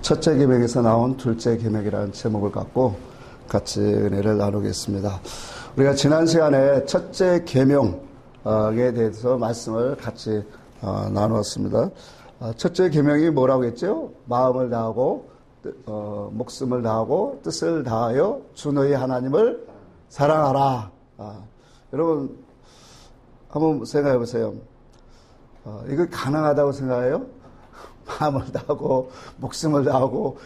첫째 계명에서 나온 둘째 계명이라는 제목을 갖고 같이 은혜를 나누겠습니다. 우리가 지난 시간에 첫째 계명에 대해서 말씀을 같이 나누었습니다. 첫째 계명이 뭐라고 했죠? 마음을 다하고 목숨을 다하고 뜻을 다하여 주 너희 하나님을 사랑하라. 여러분 한번 생각해 보세요. 이거 가능하다고 생각해요? 마음을 다하고 목숨을 다하고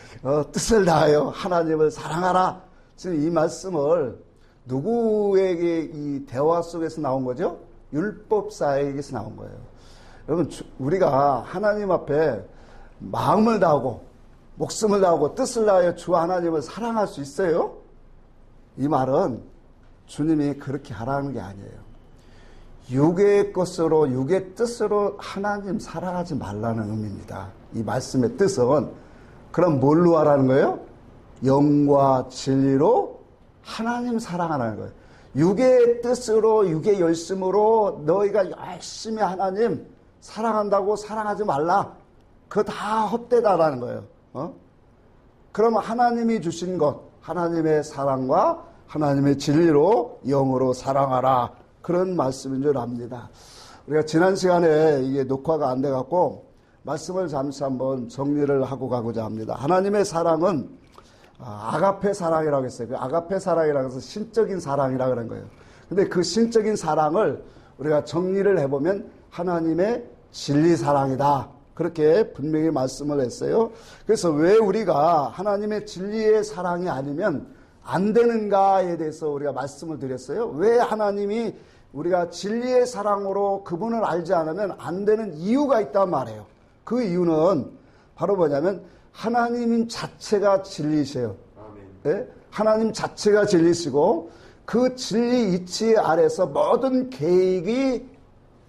뜻을 다하여 하나님을 사랑하라. 지금 이 말씀을 누구에게 이 대화 속에서 나온 거죠? 율법사에게서 나온 거예요. 여러분 우리가 하나님 앞에 마음을 다하고 목숨을 다하고 뜻을 다하여 주 하나님을 사랑할 수 있어요? 이 말은 주님이 그렇게 하라는 게 아니에요. 육의 것으로 육의 뜻으로 하나님 사랑하지 말라는 의미입니다. 이 말씀의 뜻은 그럼 뭘로 하라는 거예요? 영과 진리로 하나님 사랑하라는 거예요. 육의 뜻으로 육의 열심으로 너희가 열심히 하나님 사랑한다고 사랑하지 말라. 그거 다 헛되다라는 거예요. 그러면 하나님이 주신 것, 하나님의 사랑과 하나님의 진리로 영으로 사랑하라. 그런 말씀인 줄 압니다. 우리가 지난 시간에 이게 녹화가 안 돼갖고 말씀을 잠시 한번 정리를 하고 가고자 합니다. 하나님의 사랑은 아가페 사랑이라고 했어요. 그 아가페 사랑이라고 해서 신적인 사랑이라고 그런 거예요. 근데 그 신적인 사랑을 우리가 정리를 해보면 하나님의 진리 사랑이다. 그렇게 분명히 말씀을 했어요. 그래서 왜 우리가 하나님의 진리의 사랑이 아니면 안 되는가에 대해서 우리가 말씀을 드렸어요. 왜 하나님이 우리가 진리의 사랑으로 그분을 알지 않으면 안 되는 이유가 있단 말이에요. 그 이유는 바로 뭐냐면 하나님 자체가 진리세요. 네? 하나님 자체가 진리시고 그 진리 이치 아래서 모든 계획이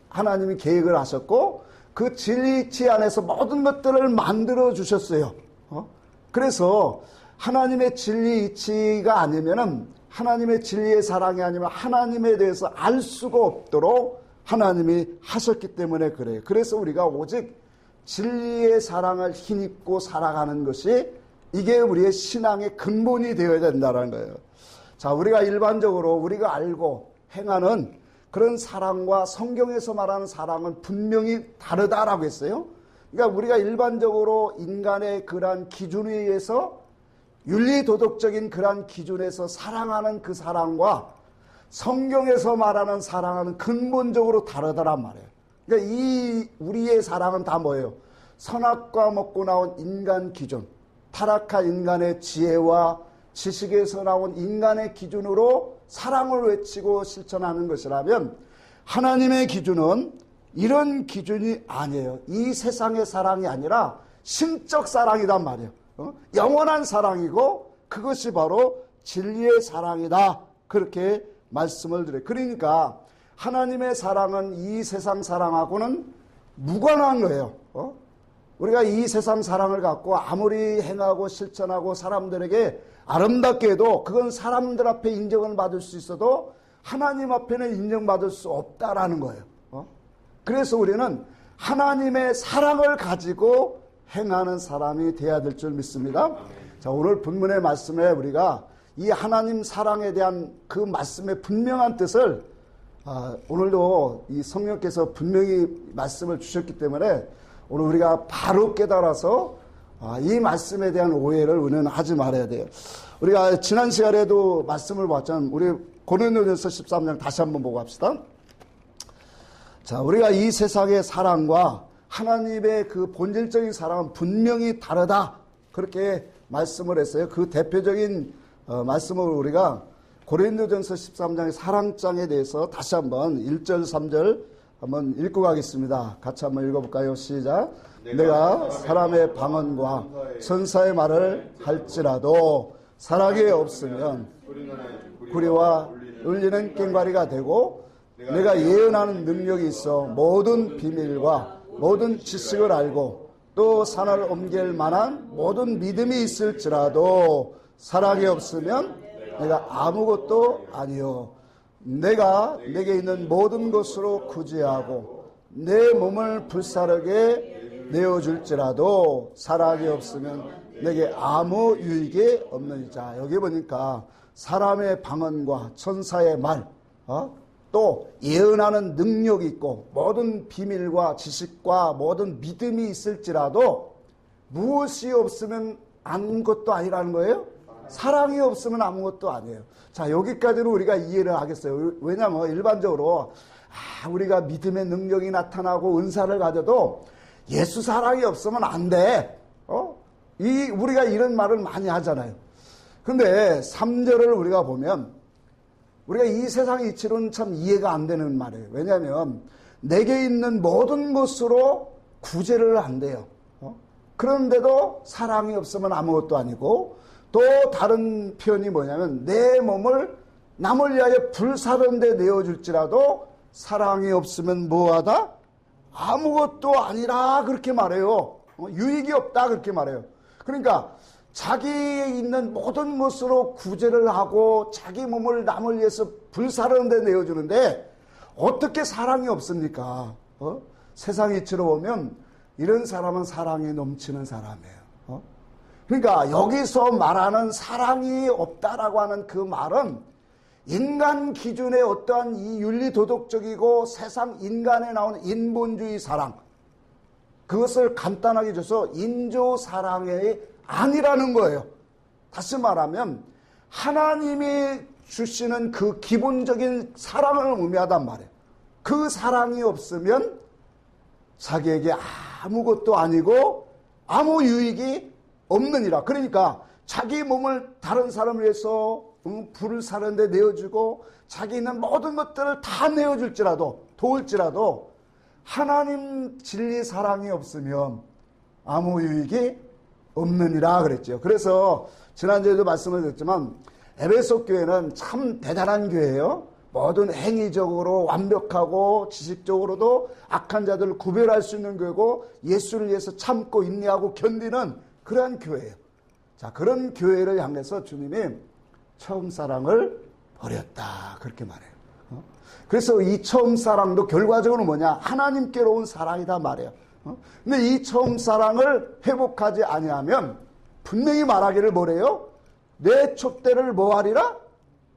하나님이 계획을 하셨고 그 진리 이치 안에서 모든 것들을 만들어 주셨어요. 그래서 하나님의 진리 이치가 아니면은 하나님의 진리의 사랑이 아니면 하나님에 대해서 알 수가 없도록 하나님이 하셨기 때문에 그래요. 그래서 우리가 오직 진리의 사랑을 힘입고 살아가는 것이 이게 우리의 신앙의 근본이 되어야 된다는 거예요. 자, 우리가 일반적으로 우리가 알고 행하는 그런 사랑과 성경에서 말하는 사랑은 분명히 다르다라고 했어요. 그러니까 우리가 일반적으로 인간의 그러한 기준에 의해서 윤리도덕적인 그러한 기준에서 사랑하는 그 사랑과 성경에서 말하는 사랑은 근본적으로 다르다란 말이에요. 그러니까 이 우리의 사랑은 다 뭐예요? 선악과 먹고 나온 인간 기준, 타락한 인간의 지혜와 지식에서 나온 인간의 기준으로 사랑을 외치고 실천하는 것이라면 하나님의 기준은 이런 기준이 아니에요. 이 세상의 사랑이 아니라 신적 사랑이란 말이에요. 영원한 사랑이고 그것이 바로 진리의 사랑이다. 그렇게 말씀을 드려요. 그러니까 하나님의 사랑은 이 세상 사랑하고는 무관한 거예요. 우리가 이 세상 사랑을 갖고 아무리 행하고 실천하고 사람들에게 아름답게 해도 그건 사람들 앞에 인정을 받을 수 있어도 하나님 앞에는 인정받을 수 없다라는 거예요. 그래서 우리는 하나님의 사랑을 가지고 행하는 사람이 돼야 될 줄 믿습니다. 자, 오늘 본문의 말씀에 우리가 이 하나님 사랑에 대한 그 말씀의 분명한 뜻을 오늘도 이 성령께서 분명히 말씀을 주셨기 때문에 오늘 우리가 바로 깨달아서 이 말씀에 대한 오해를 우리는 하지 말아야 돼요. 우리가 지난 시간에도 말씀을 봤잖아요. 우리 고린도전서 13장 다시 한번 보고 합시다. 자, 우리가 이 세상의 사랑과 하나님의 그 본질적인 사랑은 분명히 다르다. 그렇게 말씀을 했어요. 그 대표적인 말씀을 우리가 고린도전서 13장의 사랑장에 대해서 다시 한번 1절 3절 한번 읽고 가겠습니다. 같이 한번 읽어볼까요? 시작. 내가 사람의 방언과 천사의 말을 할지라도 사랑이 없으면 구리와 울리는 꽹과리가 되고 내가 예언하는 능력이 있어 모든 비밀과 모든 지식을 알고 또 산을 옮길 만한 모든 믿음이 있을지라도 사랑이 없으면 내가 아무것도 아니요. 내가 내게 있는 모든 것으로 구제하고 내 몸을 불사르게 내어줄지라도 사랑이 없으면 내게 아무 유익이 없느니라. 여기 보니까 사람의 방언과 천사의 말, 또 예언하는 능력이 있고 모든 비밀과 지식과 모든 믿음이 있을지라도 무엇이 없으면 아무것도 아니라는 거예요. 사랑이 없으면 아무것도 아니에요. 자, 여기까지는 우리가 이해를 하겠어요. 왜냐하면 일반적으로 우리가 믿음의 능력이 나타나고 은사를 가져도 예수 사랑이 없으면 안 돼. 우리가 이런 말을 많이 하잖아요. 근데 3절을 우리가 보면 우리가 이 세상 이치로는 참 이해가 안 되는 말이에요. 왜냐하면 내게 있는 모든 것으로 구제를 한대요. 그런데도 사랑이 없으면 아무것도 아니고, 또 다른 표현이 뭐냐면 내 몸을 남을 위하여 불사른 데 내어줄지라도 사랑이 없으면 뭐하다? 아무것도 아니라 그렇게 말해요. 유익이 없다 그렇게 말해요. 그러니까 자기에 있는 모든 것으로 구제를 하고 자기 몸을 남을 위해서 불사르는 데 내어주는데 어떻게 사랑이 없습니까? 세상 이치로 보면 이런 사람은 사랑이 넘치는 사람이에요. 그러니까 여기서 말하는 사랑이 없다라고 하는 그 말은 인간 기준의 어떠한 이 윤리도덕적이고 세상 인간에 나오는 인본주의 사랑, 그것을 간단하게 줘서 인조사랑이 아니라는 거예요. 다시 말하면 하나님이 주시는 그 기본적인 사랑을 의미하단 말이에요. 그 사랑이 없으면 자기에게 아무것도 아니고 아무 유익이 없느니라. 그러니까 자기 몸을 다른 사람을 위해서 불을 사는 데 내어주고 자기 있는 모든 것들을 다 내어줄지라도 도울지라도 하나님 진리 사랑이 없으면 아무 유익이 없느니라 그랬죠. 그래서 지난주에도 말씀을 드렸지만 에베소 교회는 참 대단한 교회예요. 모든 행위적으로 완벽하고 지식적으로도 악한 자들을 구별할 수 있는 교회고 예수를 위해서 참고 인내하고 견디는 그러한 교회예요. 자, 그런 교회를 향해서 주님이 처음 사랑을 버렸다 그렇게 말해요. 그래서 이 처음 사랑도 결과적으로 뭐냐? 하나님께로 온 사랑이다 말이에요. 근데 이 처음 사랑을 회복하지 아니하면 분명히 말하기를 뭐래요? 내 촛대를 뭐하리라?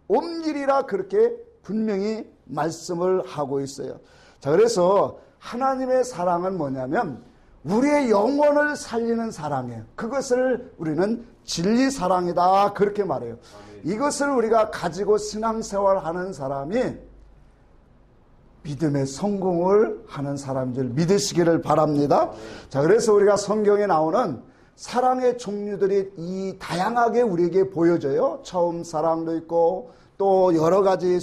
옮기리라 그렇게 분명히 말씀을 하고 있어요. 자, 그래서 하나님의 사랑은 뭐냐면 우리의 영혼을 살리는 사랑이에요. 그것을 우리는 진리 사랑이다 그렇게 말해요. 이것을 우리가 가지고 신앙생활하는 사람이 믿음의 성공을 하는 사람인 줄 믿으시기를 바랍니다. 자, 그래서 우리가 성경에 나오는 사랑의 종류들이 이 다양하게 우리에게 보여져요. 처음 사랑도 있고 또 여러 가지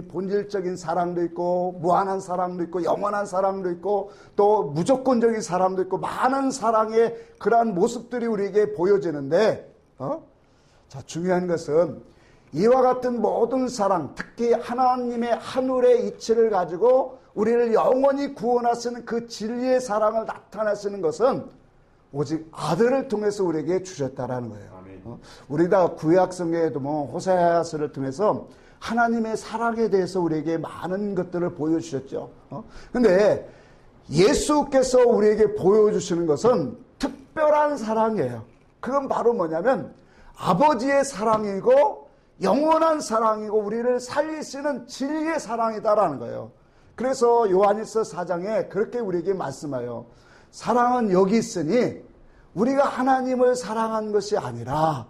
본질적인 사랑도 있고 무한한 사랑도 있고 영원한 사랑도 있고 또 무조건적인 사랑도 있고 많은 사랑의 그러한 모습들이 우리에게 보여지는데 자, 중요한 것은 이와 같은 모든 사랑, 특히 하나님의 하늘의 이치를 가지고 우리를 영원히 구원하시는 그 진리의 사랑을 나타내시는 것은 오직 아들을 통해서 우리에게 주셨다라는 거예요. 우리가 구약 성경에도 호세아서를 통해서 하나님의 사랑에 대해서 우리에게 많은 것들을 보여주셨죠. 근데 예수께서 우리에게 보여주시는 것은 특별한 사랑이에요. 그건 바로 뭐냐면 아버지의 사랑이고 영원한 사랑이고 우리를 살리시는 진리의 사랑이다라는 거예요. 그래서 요한일서 4장에 그렇게 우리에게 말씀해요. 사랑은 여기 있으니 우리가 하나님을 사랑한 것이 아니라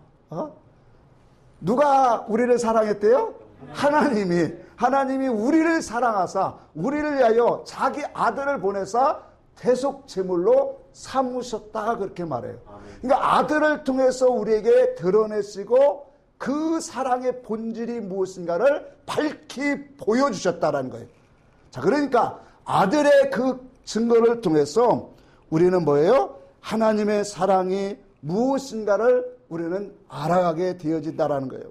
누가 우리를 사랑했대요? 하나님이 우리를 사랑하사 우리를 위하여 자기 아들을 보내사 대속 제물로 삼으셨다 그렇게 말해요. 그러니까 아들을 통해서 우리에게 드러내시고 그 사랑의 본질이 무엇인가를 밝히 보여주셨다라는 거예요. 자, 그러니까 아들의 그 증거를 통해서 우리는 뭐예요? 하나님의 사랑이 무엇인가를 우리는 알아가게 되어진다라는 거예요.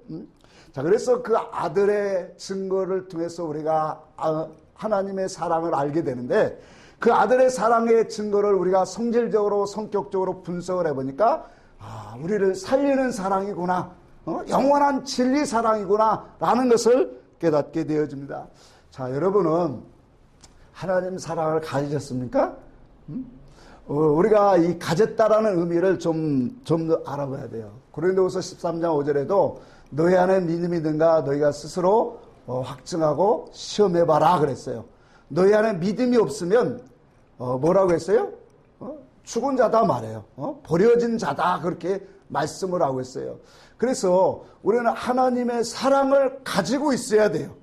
자, 그래서 그 아들의 증거를 통해서 우리가 하나님의 사랑을 알게 되는데 그 아들의 사랑의 증거를 우리가 성질적으로 성격적으로 분석을 해보니까 우리를 살리는 사랑이구나. 영원한 진리 사랑이구나 라는 것을 깨닫게 되어집니다. 자, 여러분은 하나님 사랑을 가지셨습니까? 우리가 이 가졌다라는 의미를 좀 더 알아봐야 돼요. 고린도후서 13장 5절에도 너희 안에 믿음이 있는가 너희가 스스로 확증하고 시험해봐라 그랬어요. 너희 안에 믿음이 없으면 뭐라고 했어요? 죽은 자다 말해요. 버려진 자다 그렇게 말씀을 하고 있어요. 그래서 우리는 하나님의 사랑을 가지고 있어야 돼요.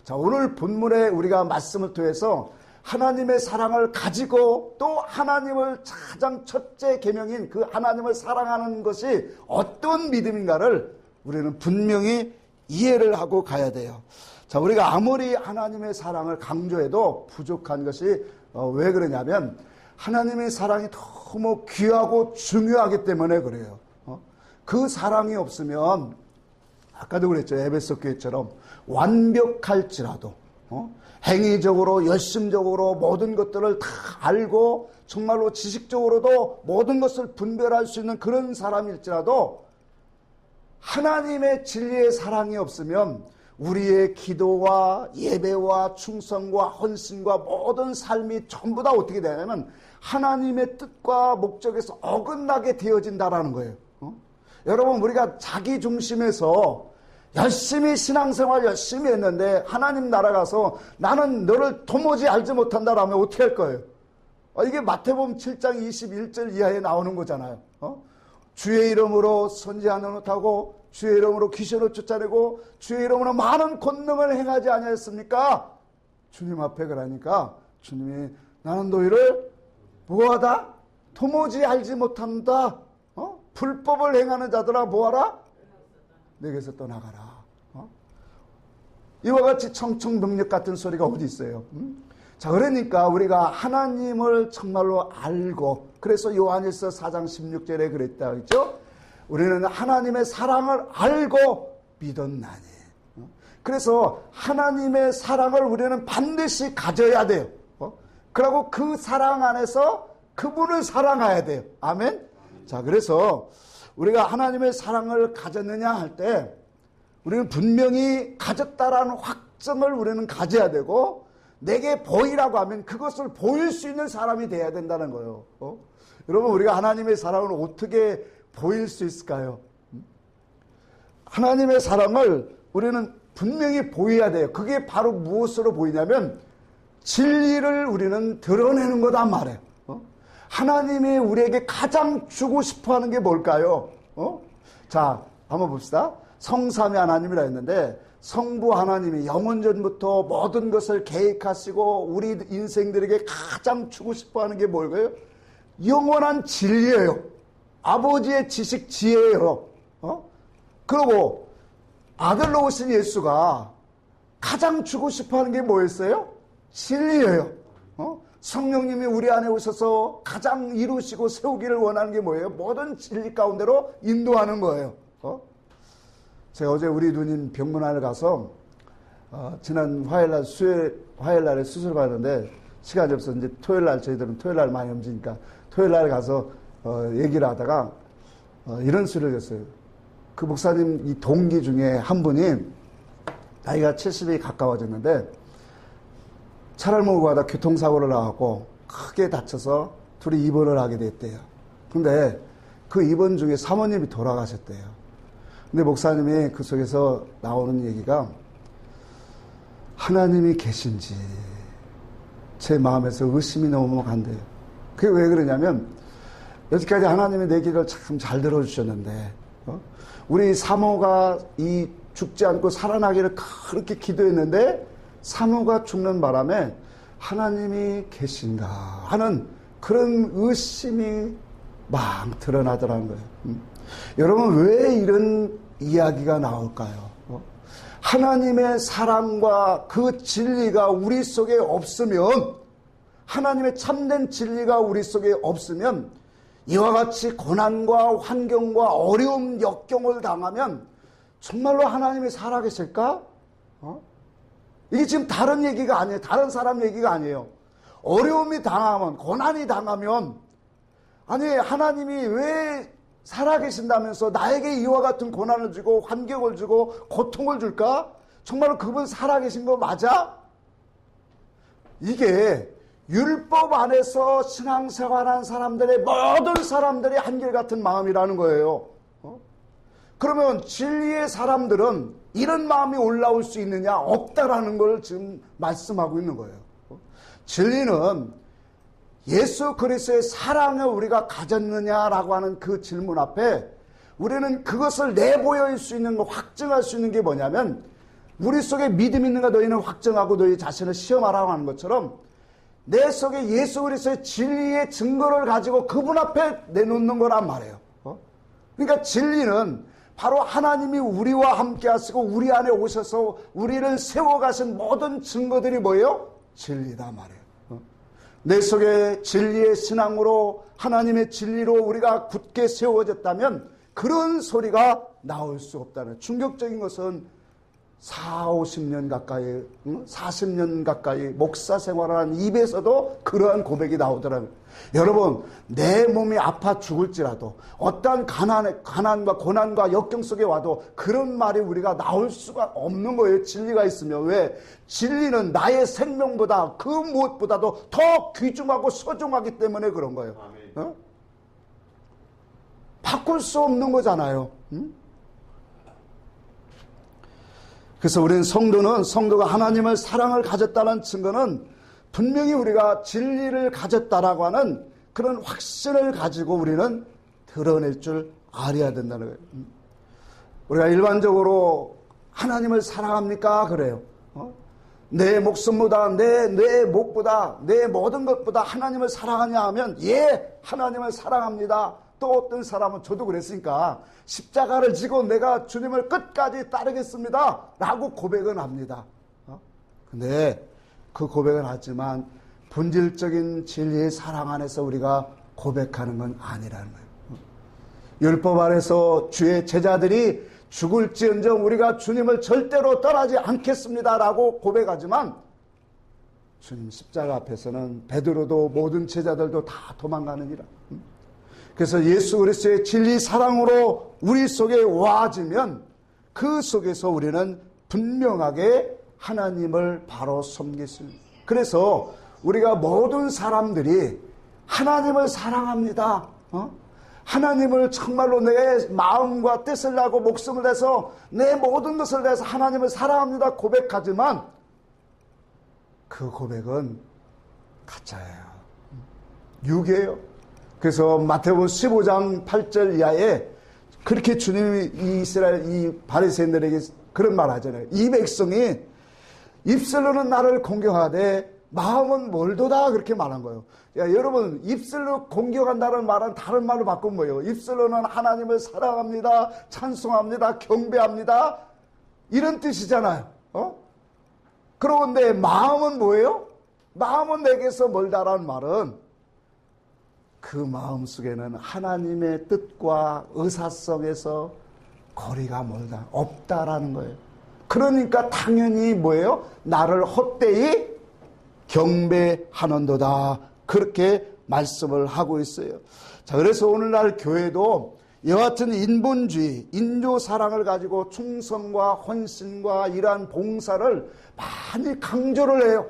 자, 오늘 본문에 우리가 말씀을 통해서 하나님의 사랑을 가지고 또 하나님을 가장 첫째 계명인 그 하나님을 사랑하는 것이 어떤 믿음인가를 우리는 분명히 이해를 하고 가야 돼요. 자, 우리가 아무리 하나님의 사랑을 강조해도 부족한 것이 왜 그러냐면 하나님의 사랑이 너무 귀하고 중요하기 때문에 그래요. 그 사랑이 없으면 아까도 그랬죠. 에베소 교회처럼 완벽할지라도 행위적으로 열심적으로 모든 것들을 다 알고 정말로 지식적으로도 모든 것을 분별할 수 있는 그런 사람일지라도 하나님의 진리의 사랑이 없으면 우리의 기도와 예배와 충성과 헌신과 모든 삶이 전부 다 어떻게 되냐면 하나님의 뜻과 목적에서 어긋나게 되어진다라는 거예요. 여러분, 우리가 자기 중심에서 열심히 신앙생활 열심히 했는데 하나님 나라 가서 나는 너를 도무지 알지 못한다라면 어떻게 할 거예요? 이게 마태복음 7장 21절 이하에 나오는 거잖아요. 주의 이름으로 선지하는 못하고 주의 이름으로 귀신을 쫓아내고 주의 이름으로 많은 권능을 행하지 아니하였습니까? 주님 앞에 그러니까 주님이 나는 너희를 뭐하다? 도무지 알지 못한다. 불법을 행하는 자들아 뭐하라? 내게서 떠나가라. 이와 같이 청청병력 같은 소리가 어디 있어요? 자, 그러니까 우리가 하나님을 정말로 알고, 그래서 요한일서 4장 16절에 그랬다 그랬죠? 우리는 하나님의 사랑을 알고 믿었나니. 그래서 하나님의 사랑을 우리는 반드시 가져야 돼요. 그리고 그 사랑 안에서 그분을 사랑해야 돼요. 아멘? 자, 그래서 우리가 하나님의 사랑을 가졌느냐 할 때 우리는 분명히 가졌다라는 확증을 우리는 가져야 되고 내게 보이라고 하면 그것을 보일 수 있는 사람이 돼야 된다는 거예요. 여러분, 우리가 하나님의 사랑을 어떻게 보일 수 있을까요? 하나님의 사랑을 우리는 분명히 보여야 돼요. 그게 바로 무엇으로 보이냐면 진리를 우리는 드러내는 거단 말이에요. 하나님이 우리에게 가장 주고 싶어 하는 게 뭘까요? 자, 한번 봅시다. 성삼위 하나님이라 했는데 성부 하나님이 영원전부터 모든 것을 계획하시고 우리 인생들에게 가장 주고 싶어 하는 게 뭘까요? 영원한 진리예요. 아버지의 지식 지혜예요. 그리고 아들로 오신 예수가 가장 주고 싶어 하는 게 뭐였어요? 진리예요. 성령님이 우리 안에 오셔서 가장 이루시고 세우기를 원하는 게 뭐예요? 모든 진리 가운데로 인도하는 거예요. 제가 어제 우리 누님 병문안을 가서 지난 화요일날에 수술 받았는데 시간이 없어서 이제 토요일날 저희들은 토요일날 많이 움직이니까 토요일날 가서 얘기를 하다가 이런 소리를 했어요. 그 목사님 이 동기 중에 한 분이 나이가 70이 가까워졌는데 차를 몰고 가다 교통사고를 나갖고 크게 다쳐서 둘이 입원을 하게 됐대요. 근데 그 입원 중에 사모님이 돌아가셨대요. 근데 목사님이 그 속에서 나오는 얘기가 하나님이 계신지 제 마음에서 의심이 너무 간대요. 그게 왜 그러냐면 여태까지 하나님이 내 기도를 참 잘 들어주셨는데 우리 사모가 이 죽지 않고 살아나기를 그렇게 기도했는데 사모가 죽는 바람에 하나님이 계신가 하는 그런 의심이 막 드러나더라는 거예요. 여러분, 왜 이런 이야기가 나올까요? 하나님의 사랑과 그 진리가 우리 속에 없으면, 하나님의 참된 진리가 우리 속에 없으면 이와 같이 고난과 환경과 어려움 역경을 당하면 정말로 하나님이 살아계실까? 이게 지금 다른 얘기가 아니에요. 다른 사람 얘기가 아니에요. 어려움이 당하면, 고난이 당하면, 아니 하나님이 왜 살아계신다면서 나에게 이와 같은 고난을 주고 환경을 주고 고통을 줄까? 정말로 그분 살아계신 거 맞아? 이게 율법 안에서 신앙생활하는 사람들의 모든 사람들이 한결같은 마음이라는 거예요. 그러면 진리의 사람들은 이런 마음이 올라올 수 있느냐? 없다라는 걸 지금 말씀하고 있는 거예요. 진리는 예수 그리스도의 사랑을 우리가 가졌느냐라고 하는 그 질문 앞에 우리는 그것을 내보일 수 있는 거, 확증할 수 있는 게 뭐냐면, 우리 속에 믿음 있는가 너희는 확증하고 너희 자신을 시험하라고 하는 것처럼 내 속에 예수 그리스도의 진리의 증거를 가지고 그분 앞에 내놓는 거란 말이에요. 그러니까 진리는 바로 하나님이 우리와 함께 하시고 우리 안에 오셔서 우리를 세워가신 모든 증거들이 뭐예요? 진리다 말이에요. 내 속에 진리의 신앙으로 하나님의 진리로 우리가 굳게 세워졌다면 그런 소리가 나올 수 없다는, 충격적인 것은 50년 가까이 40년 가까이 목사 생활한 입에서도 그러한 고백이 나오더라고요. 여러분, 내 몸이 아파 죽을지라도 어떠한 가난과 고난과 역경 속에 와도 그런 말이 우리가 나올 수가 없는 거예요. 진리가 있으면. 왜? 진리는 나의 생명보다 그 무엇보다도 더 귀중하고 소중하기 때문에 그런 거예요. 바꿀 수 없는 거잖아요. 그래서 우리는 성도가 하나님을 사랑을 가졌다는 증거는 분명히 우리가 진리를 가졌다라고 하는 그런 확신을 가지고 우리는 드러낼 줄 알아야 된다는 거예요. 우리가 일반적으로 하나님을 사랑합니까? 그래요. 내 목숨보다, 내 목보다, 내 모든 것보다 하나님을 사랑하냐 하면, 예, 하나님을 사랑합니다. 또 어떤 사람은, 저도 그랬으니까 십자가를 지고 내가 주님을 끝까지 따르겠습니다 라고 고백은 합니다. 근데 그 고백은 하지만 본질적인 진리의 사랑 안에서 우리가 고백하는 건 아니라는 거예요. 율법 안에서 주의 제자들이 죽을지언정 우리가 주님을 절대로 떠나지 않겠습니다 라고 고백하지만, 주님 십자가 앞에서는 베드로도 모든 제자들도 다 도망가느니라. 그래서 예수 그리스도의 진리 사랑으로 우리 속에 와지면 그 속에서 우리는 분명하게 하나님을 바로 섬길 수 있습니다. 그래서 우리가 모든 사람들이 하나님을 사랑합니다. 하나님을 정말로 내 마음과 뜻을 다하고 목숨을 내서 내 모든 것을 다해서 하나님을 사랑합니다 고백하지만 그 고백은 가짜예요. 유괴예요. 그래서 마태복음 15장 8절 이하에 그렇게 주님이 이스라엘 이 바리새인들에게 그런 말 하잖아요. 이 백성이 입술로는 나를 공경하되 마음은 멀도다, 그렇게 말한 거예요. 야, 여러분, 입술로 공경한다는 말은 다른 말로 바꾼 거예요. 입술로는 하나님을 사랑합니다, 찬송합니다, 경배합니다, 이런 뜻이잖아요. 그런데 마음은 뭐예요? 마음은 내게서 멀다라는 말은 그 마음 속에는 하나님의 뜻과 의사성에서 거리가 멀다, 없다라는 거예요. 그러니까 당연히 뭐예요? 나를 헛되이 경배하는도다, 그렇게 말씀을 하고 있어요. 자, 그래서 오늘날 교회도 이와 같은 인본주의, 인조사랑을 가지고 충성과 헌신과 이러한 봉사를 많이 강조를 해요.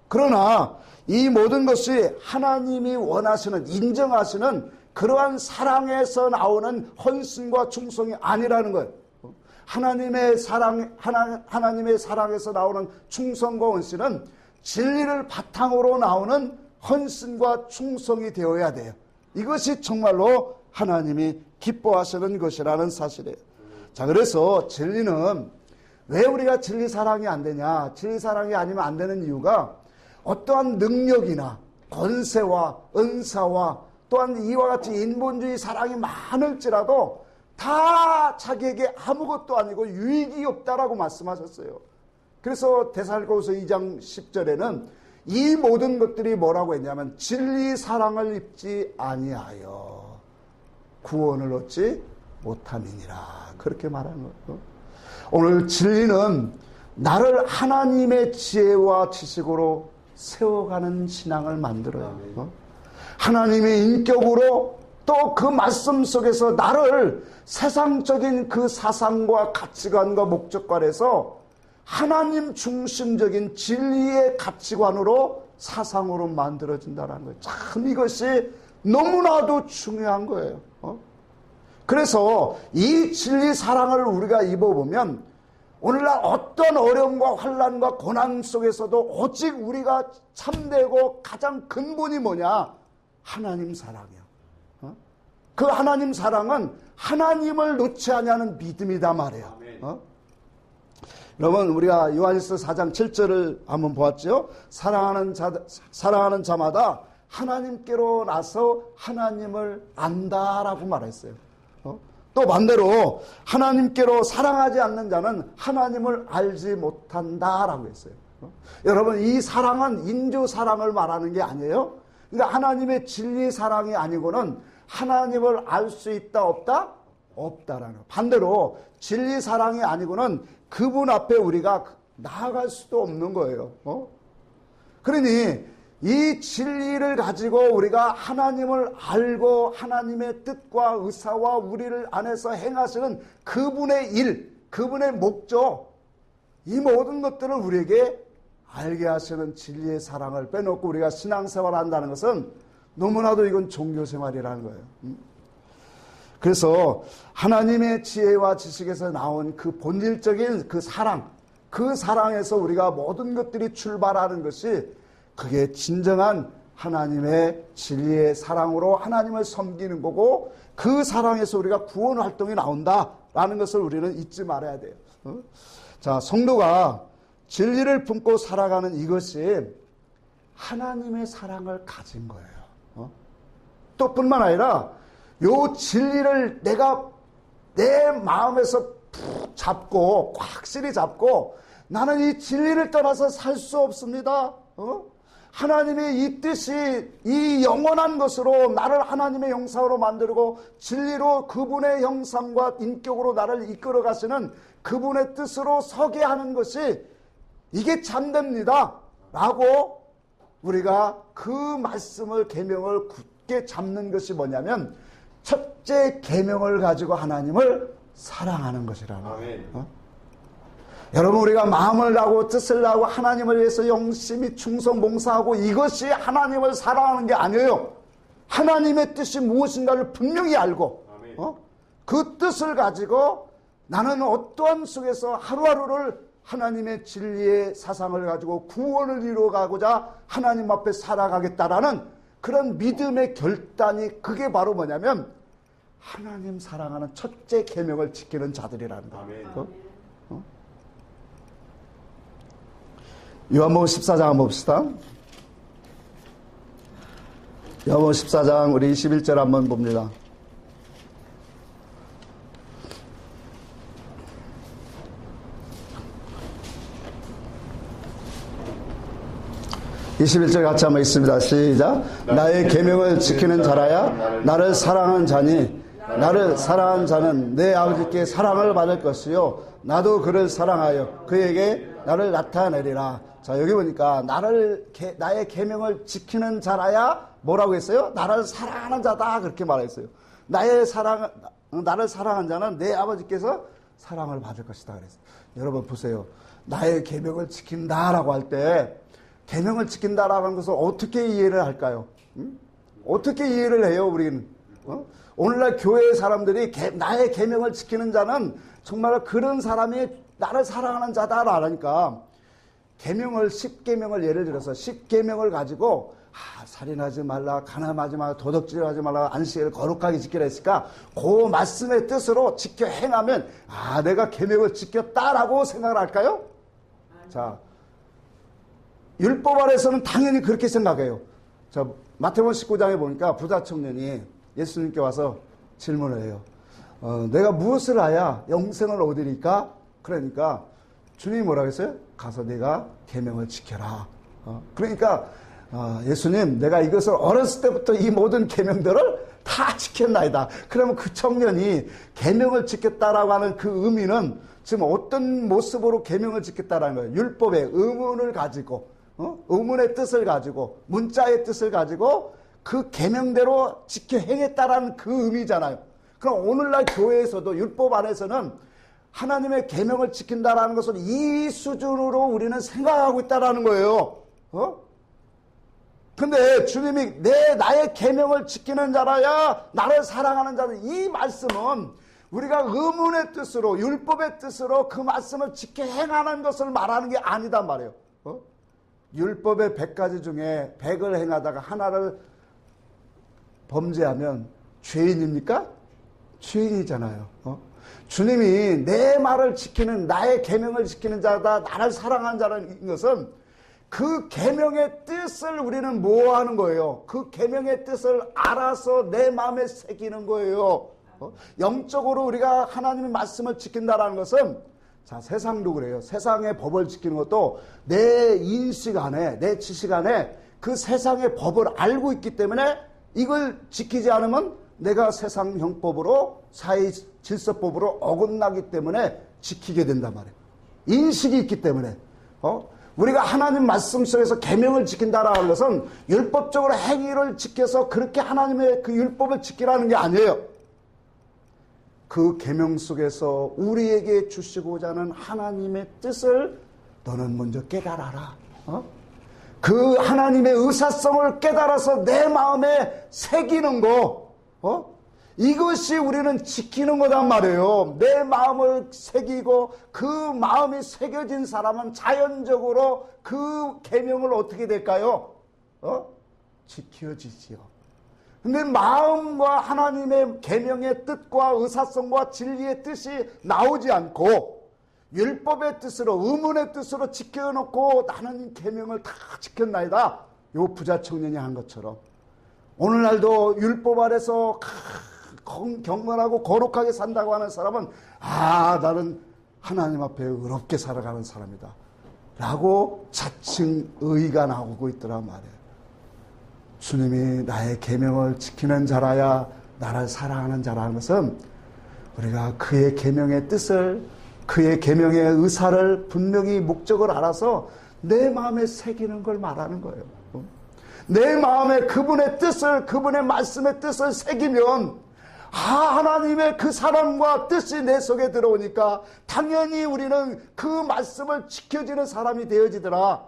그러나 이 모든 것이 하나님이 원하시는, 인정하시는 그러한 사랑에서 나오는 헌신과 충성이 아니라는 거예요. 하나님의 사랑에서 나오는 충성과 헌신은 진리를 바탕으로 나오는 헌신과 충성이 되어야 돼요. 이것이 정말로 하나님이 기뻐하시는 것이라는 사실이에요. 자, 그래서 진리는 왜 우리가 진리 사랑이 안 되냐? 진리 사랑이 아니면 안 되는 이유가 어떠한 능력이나 권세와 은사와 또한 이와 같이 인본주의 사랑이 많을지라도 다 자기에게 아무것도 아니고 유익이 없다라고 말씀하셨어요. 그래서 데살로니가서 2장 10절에는 이 모든 것들이 뭐라고 했냐면 진리 사랑을 입지 아니하여 구원을 얻지 못함이니라, 그렇게 말하는 거예요. 오늘 진리는 나를 하나님의 지혜와 지식으로 세워가는 신앙을 만들어요. 하나님의 인격으로 또 그 말씀 속에서 나를 세상적인 그 사상과 가치관과 목적관에서 하나님 중심적인 진리의 가치관으로 사상으로 만들어진다는 거예요. 참 이것이 너무나도 중요한 거예요. 그래서 이 진리 사랑을 우리가 입어보면 오늘날 어떤 어려움과 환난과 고난 속에서도 오직 우리가 참되고 가장 근본이 뭐냐? 하나님 사랑이요. 그 하나님 사랑은 하나님을 놓지 아니하는 믿음이다 말이에요. 여러분 우리가 요한일서 4장 7절을 한번 보았죠. 사랑하는 자마다 하나님께로 나서 하나님을 안다라고 말했어요. 또 반대로 하나님께로 사랑하지 않는 자는 하나님을 알지 못한다라고 했어요. 여러분 이 사랑은 인조 사랑을 말하는 게 아니에요. 그러니까 하나님의 진리 사랑이 아니고는 하나님을 알 수 있다 없다? 없다라는 거예요. 반대로 진리 사랑이 아니고는 그분 앞에 우리가 나아갈 수도 없는 거예요. 그러니 이 진리를 가지고 우리가 하나님을 알고 하나님의 뜻과 의사와 우리를 안에서 행하시는 그분의 일, 그분의 목적, 이 모든 것들을 우리에게 알게 하시는 진리의 사랑을 빼놓고 우리가 신앙생활을 한다는 것은 너무나도 이건 종교생활이라는 거예요. 그래서 하나님의 지혜와 지식에서 나온 그 본질적인 그 사랑, 그 사랑에서 우리가 모든 것들이 출발하는 것이 그게 진정한 하나님의 진리의 사랑으로 하나님을 섬기는 거고 그 사랑에서 우리가 구원 활동이 나온다라는 것을 우리는 잊지 말아야 돼요. 자, 성도가 진리를 품고 살아가는 이것이 하나님의 사랑을 가진 거예요. 또 뿐만 아니라 요 진리를 내가 내 마음에서 푹 잡고 확실히 잡고 나는 이 진리를 떠나서 살 수 없습니다. 하나님의 이 뜻이 이 영원한 것으로 나를 하나님의 형상으로 만들고 진리로 그분의 형상과 인격으로 나를 이끌어 가시는 그분의 뜻으로 서게 하는 것이 이게 참됩니다 라고 우리가 그 말씀을 계명을 굳게 잡는 것이 뭐냐면 첫째 계명을 가지고 하나님을 사랑하는 것이라는 거예요. 여러분 우리가 마음을 다하고 뜻을 다하고 하나님을 위해서 영심히 충성 봉사하고 이것이 하나님을 사랑하는 게 아니에요. 하나님의 뜻이 무엇인가를 분명히 알고 그 뜻을 가지고 나는 어떠한 속에서 하루하루를 하나님의 진리의 사상을 가지고 구원을 이루어가고자 하나님 앞에 살아가겠다라는 그런 믿음의 결단이 그게 바로 뭐냐면 하나님 사랑하는 첫째 계명을 지키는 자들이라는 거예요. 요한복음 14장 한번 봅시다. 요한복음 14장 우리 21절 한번 봅니다. (21절) 같이 한번 읽습니다. 시작. 나의 계명을 지키는 자라야 나를 사랑하는 자니 나를 사랑하는 자는 내 아버지께 사랑을 받을 것이요 나도 그를 사랑하여 그에게 나를 나타내리라. 자, 여기 보니까 나의 계명을 지키는 자라야 뭐라고 했어요? 나를 사랑하는 자다 그렇게 말했어요. 나를 사랑한 자는 내 아버지께서 사랑을 받을 것이다 그랬어요. 여러분 보세요. 나의 계명을 지킨다라고 할 때 계명을 지킨다라는 것을 어떻게 이해를 할까요? 어떻게 이해를 해요 우리는? 오늘날 교회의 사람들이 나의 계명을 지키는 자는 정말 그런 사람이 나를 사랑하는 자다라니까 계명을 10계명을 예를 들어서 10계명을 가지고 살인하지 말라, 가늠하지 말라, 도둑질하지 말라, 안식일을 거룩하게 지키라 했으니까 그 말씀의 뜻으로 지켜 행하면 내가 계명을 지켰다라고 생각을 할까요? 자, 율법 아래서는 당연히 그렇게 생각해요. 자, 마태복음 19장에 보니까 부자 청년이 예수님께 와서 질문을 해요. 내가 무엇을 하야 영생을 얻으리까? 그러니까 주님이 뭐라고 했어요? 가서 내가 계명을 지켜라. 그러니까 예수님 내가 이것을 어렸을 때부터 이 모든 계명들을 다 지켰나이다. 그러면 그 청년이 계명을 지켰다라고 하는 그 의미는 지금 어떤 모습으로 계명을 지켰다라는 거예요? 율법의 의문을 가지고 의문의 뜻을 가지고 문자의 뜻을 가지고 그 계명대로 지켜 행했다라는 그 의미잖아요. 그럼 오늘날 교회에서도 율법 안에서는 하나님의 계명을 지킨다라는 것을 이 수준으로 우리는 생각하고 있다라는 거예요. 근데 주님이 나의 계명을 지키는 자라야 나를 사랑하는 자다. 이 말씀은 우리가 의문의 뜻으로 율법의 뜻으로 그 말씀을 지켜 행하는 것을 말하는 게 아니단 말이에요. 율법의 100가지 중에 100을 행하다가 하나를 범죄하면 죄인입니까? 죄인이잖아요. 주님이 내 말을 지키는 나의 계명을 지키는 자다, 나를 사랑하는 자라는 것은 그 계명의 뜻을 우리는 뭐 하는 거예요? 그 계명의 뜻을 알아서 내 마음에 새기는 거예요. 영적으로 우리가 하나님의 말씀을 지킨다는 것은, 자, 세상도 그래요. 세상의 법을 지키는 것도 내 인식 안에, 내 지식 안에 그 세상의 법을 알고 있기 때문에 이걸 지키지 않으면 내가 세상 형법으로, 사회 질서법으로 어긋나기 때문에 지키게 된단 말이에요. 인식이 있기 때문에. 우리가 하나님 말씀 속에서 계명을 지킨다라는 것은 율법적으로 행위를 지켜서 그렇게 하나님의 그 율법을 지키라는 게 아니에요. 그 계명 속에서 우리에게 주시고자 하는 하나님의 뜻을 너는 먼저 깨달아라. 그 하나님의 의사성을 깨달아서 내 마음에 새기는 거, 이것이 우리는 지키는 거단 말이에요. 내 마음을 새기고 그 마음이 새겨진 사람은 자연적으로 그 계명을 어떻게 될까요? 지켜지지요. 근데 마음과 하나님의 계명의 뜻과 의사성과 진리의 뜻이 나오지 않고 율법의 뜻으로, 의문의 뜻으로 지켜놓고 나는 계명을 다 지켰나이다. 요 부자 청년이 한 것처럼 오늘날도 율법 아래서 경건하고 거룩하게 산다고 하는 사람은 나는 하나님 앞에 의롭게 살아가는 사람이다 라고 자칭 의가 나오고 있더란 말이에요. 주님이 나의 계명을 지키는 자라야 나를 사랑하는 자라는 것은 우리가 그의 계명의 뜻을, 그의 계명의 의사를 분명히 목적을 알아서 내 마음에 새기는 걸 말하는 거예요. 내 마음에 그분의 뜻을, 그분의 말씀의 뜻을 새기면 하나님의 그 사랑과 뜻이 내 속에 들어오니까 당연히 우리는 그 말씀을 지켜지는 사람이 되어지더라.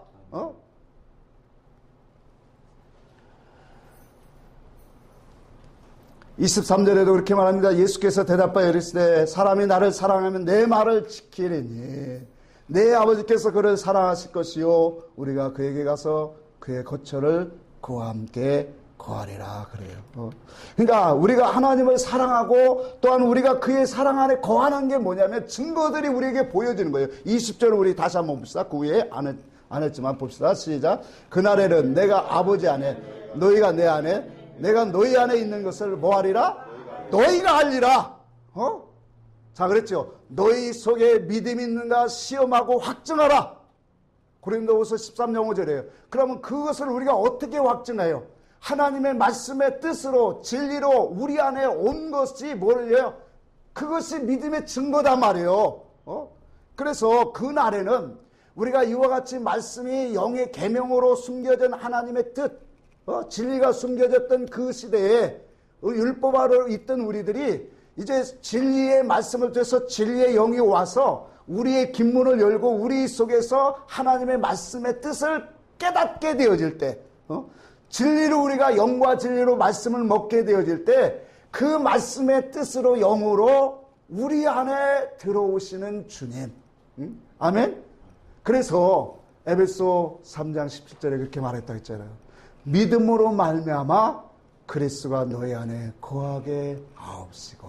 23절에도 그렇게 말합니다. 예수께서 대답하여 이르시되 사람이 나를 사랑하면 내 말을 지키리니 내 아버지께서 그를 사랑하실 것이요 우리가 그에게 가서 그의 거처를 그와 함께 거하리라 그래요. 그러니까 우리가 하나님을 사랑하고 또한 우리가 그의 사랑 안에 거하는 게 뭐냐면 증거들이 우리에게 보여지는 거예요. 20절을 우리 다시 한번 봅시다. 그 위에 안 했지만 봅시다. 시작. 그날에는 내가 아버지 안에 너희가 내 안에 내가 너희 안에 있는 것을 뭐하리라? 너희가 알리라. 자, 그랬죠. 너희 속에 믿음이 있는가 시험하고 확증하라. 고린도후서 13장 5절이에요. 그러면 그것을 우리가 어떻게 확증해요? 하나님의 말씀의 뜻으로 진리로 우리 안에 온 것이 뭐예요? 그것이 믿음의 증거단 말이에요. 그래서 그날에는 우리가 이와 같이 말씀이 영의 계명으로 숨겨진 하나님의 뜻, 진리가 숨겨졌던 그 시대에 율법 아래 있던 우리들이 이제 진리의 말씀을 통해서 진리의 영이 와서 우리의 긴문을 열고 우리 속에서 하나님의 말씀의 뜻을 깨닫게 되어질 때, 진리로 우리가 영과 진리로 말씀을 먹게 되어질 때 그 말씀의 뜻으로 영으로 우리 안에 들어오시는 주님. 아멘. 그래서 에베소 3장 17절에 그렇게 말했다 했잖아요. 믿음으로 말미암아 그리스도가 너희 안에 거하게 하옵시고.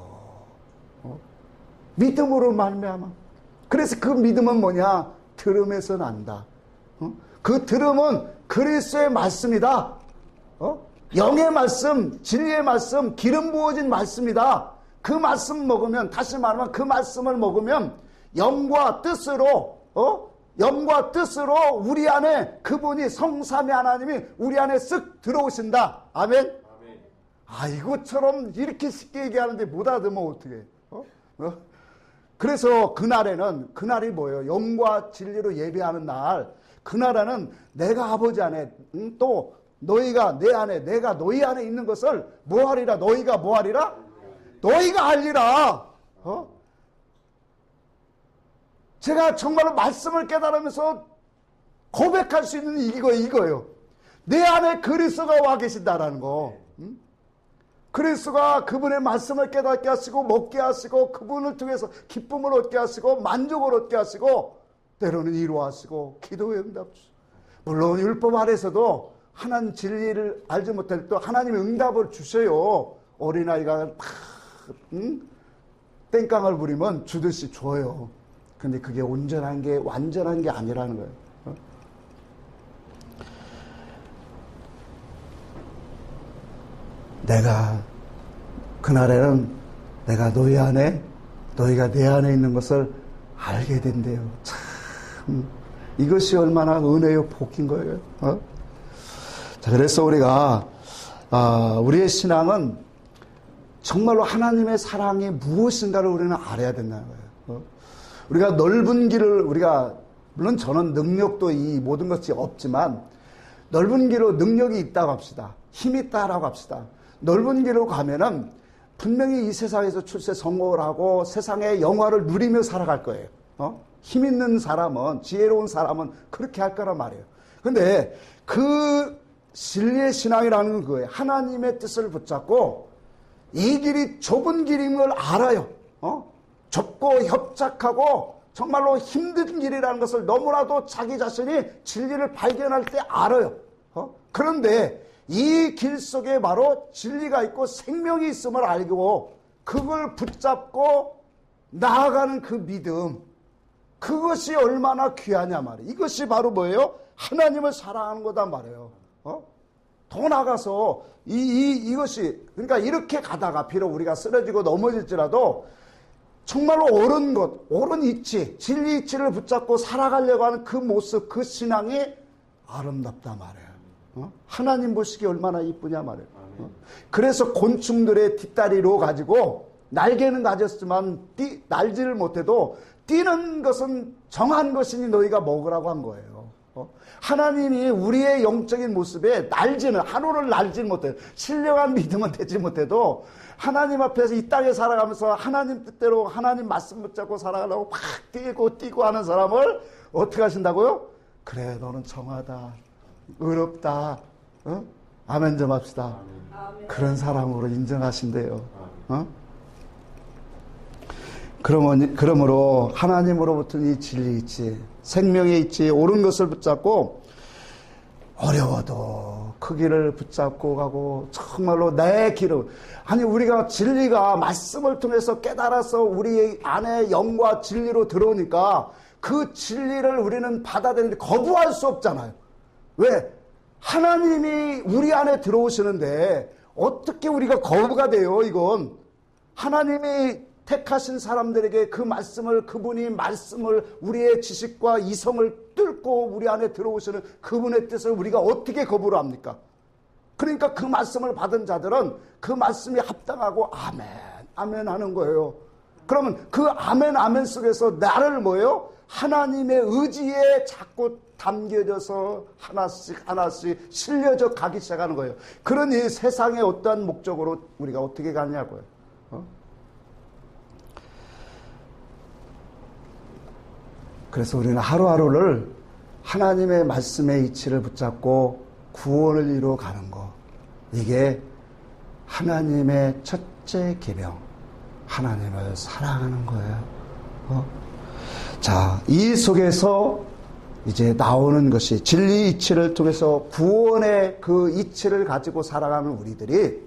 믿음으로 말미암아. 그래서 그 믿음은 뭐냐? 들음에서 난다. 그 들음은 그리스도의 말씀이다. 영의 말씀, 진리의 말씀, 기름 부어진 말씀이다. 그 말씀 먹으면, 다시 말하면 그 말씀을 먹으면 영과 뜻으로 우리 안에 그분이 성삼위 하나님이 우리 안에 쓱 들어오신다. 아멘. 이것처럼 이렇게 쉽게 얘기하는데 못 알아들으면 어떻게? 그래서 그날이 뭐예요? 영과 진리로 예배하는 날. 그날에는 내가 아버지 안에, 또 너희가 내 안에, 내가 너희 안에 있는 것을 뭐하리라? 너희가 뭐하리라? 너희가 알리라. 제가 정말로 말씀을 깨달으면서 고백할 수 있는 이거예요. 내 안에 그리스도가 와 계신다라는 거. 그리스도가 그분의 말씀을 깨닫게 하시고 먹게 하시고 그분을 통해서 기쁨을 얻게 하시고 만족을 얻게 하시고 때로는 위로하시고 기도의 응답 주시고, 물론 율법 아래서도 하나님 진리를 알지 못할 때 하나님의 응답을 주셔요. 어린아이가 땡깡을 부리면 주듯이 줘요. 근데 그게 완전한 게 아니라는 거예요. 내가 그날에는 내가 너희 안에, 너희가 내 안에 있는 것을 알게 된대요. 참 이것이 얼마나 은혜요 복인 거예요. 자, 그래서 우리가 우리의 신앙은 정말로 하나님의 사랑이 무엇인가를 우리는 알아야 된다는 거예요. 우리가 넓은 길을 물론 저는 능력도 이 모든 것이 없지만 넓은 길로 능력이 있다고 합시다. 힘이 있다라고 합시다. 넓은 길로 가면은 분명히 이 세상에서 출세 성공을 하고 세상의 영화를 누리며 살아갈 거예요. 힘 있는 사람은, 지혜로운 사람은 그렇게 할 거란 말이에요. 근데 그 진리의 신앙이라는 건 그거예요. 하나님의 뜻을 붙잡고 이 길이 좁은 길인 걸 알아요. 좁고 협착하고 정말로 힘든 길이라는 것을 너무나도 자기 자신이 진리를 발견할 때 알아요. 그런데 이 길 속에 바로 진리가 있고 생명이 있음을 알고 그걸 붙잡고 나아가는 그 믿음, 그것이 얼마나 귀하냐 말이에요. 이것이 바로 뭐예요? 하나님을 사랑하는 거단 말이에요. 더 나가서 이것이, 그러니까 이렇게 가다가 비록 우리가 쓰러지고 넘어질지라도 정말로 옳은 것, 옳은 이치, 진리 이치를 붙잡고 살아가려고 하는 그 모습, 그 신앙이 아름답단 말이에요. 하나님 보시기에 얼마나 이쁘냐 말이에요. 그래서 곤충들의 뒷다리로 가지고 날개는 가졌지만 날지를 못해도 뛰는 것은 정한 것이니 너희가 먹으라고 한 거예요. 하나님이 우리의 영적인 모습에 하루를 날지는 못해요. 신령한 믿음은 되지 못해도 하나님 앞에서 이 땅에 살아가면서 하나님 뜻대로 하나님 말씀 붙잡고 살아가려고 막 뛰고 하는 사람을 어떻게 하신다고요? 그래, 너는 정하다, 의롭다, 아멘 좀 합시다. 아멘. 그런 사람으로 인정하신대요. 그러므로 하나님으로부터 이 진리 있지, 생명이 있지, 옳은 것을 붙잡고 어려워도 그 길을 붙잡고 가고 정말로 내 길을, 아니 우리가 진리가 말씀을 통해서 깨달아서 우리 안에 영과 진리로 들어오니까 그 진리를 우리는 받아들이는데 거부할 수 없잖아요. 왜? 하나님이 우리 안에 들어오시는데 어떻게 우리가 거부가 돼요? 이건 하나님이 택하신 사람들에게 그 말씀을, 그분이 말씀을, 우리의 지식과 이성을 뚫고 우리 안에 들어오시는 그분의 뜻을 우리가 어떻게 거부를 합니까? 그러니까 그 말씀을 받은 자들은 그 말씀이 합당하고 아멘, 아멘 하는 거예요. 그러면 그 아멘, 아멘 속에서 나를 뭐예요? 하나님의 의지에 자꾸 담겨져서 하나씩 실려져 가기 시작하는 거예요. 그러니 세상의 어떠한 목적으로 우리가 어떻게 가냐고요. 그래서 우리는 하루하루를 하나님의 말씀의 이치를 붙잡고 구원을 이루어 가는 것, 이게 하나님의 첫째 계명, 하나님을 사랑하는 거예요. 자, 이 속에서 이제 나오는 것이 진리 이치를 통해서 구원의 그 이치를 가지고 살아가는 우리들이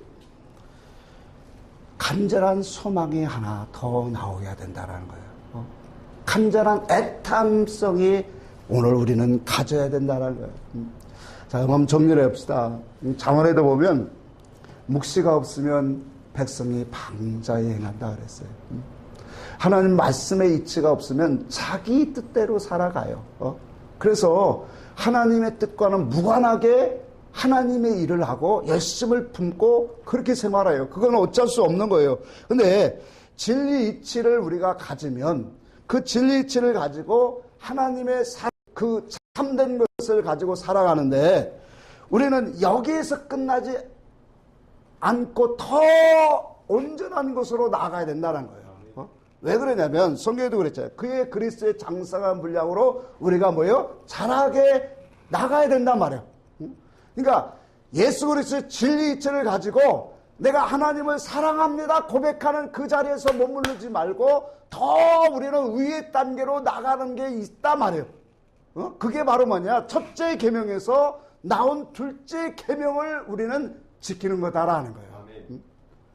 간절한 소망이 하나 더 나오게 된다는 거예요. 간절한 애탐성이 오늘 우리는 가져야 된다는 거예요. 자, 한번 정리를 해봅시다. 잠언에도 보면 묵시가 없으면 백성이 방자에 행한다 그랬어요. 하나님 말씀의 이치가 없으면 자기 뜻대로 살아가요. 그래서 하나님의 뜻과는 무관하게 하나님의 일을 하고 열심을 품고 그렇게 생활해요. 그건 어쩔 수 없는 거예요. 근데 진리 이치를 우리가 가지면 그 진리 이치를 가지고 하나님의 그 참된 것을 가지고 살아가는데 우리는 여기에서 끝나지 않고 더 온전한 것으로 나아가야 된다는 거예요. 왜 그러냐면 성경에도 그랬잖아요. 그의 그리스도의 장성한 분량으로 우리가 뭐예요? 자라게 나가야 된단 말이에요. 그러니까 예수 그리스도의 진리 이체를 가지고 내가 하나님을 사랑합니다 고백하는 그 자리에서 머무르지 말고 더 우리는 위의 단계로 나가는 게 있단 말이에요. 그게 바로 뭐냐? 첫째 계명에서 나온 둘째 계명을 우리는 지키는 거다라는 거예요.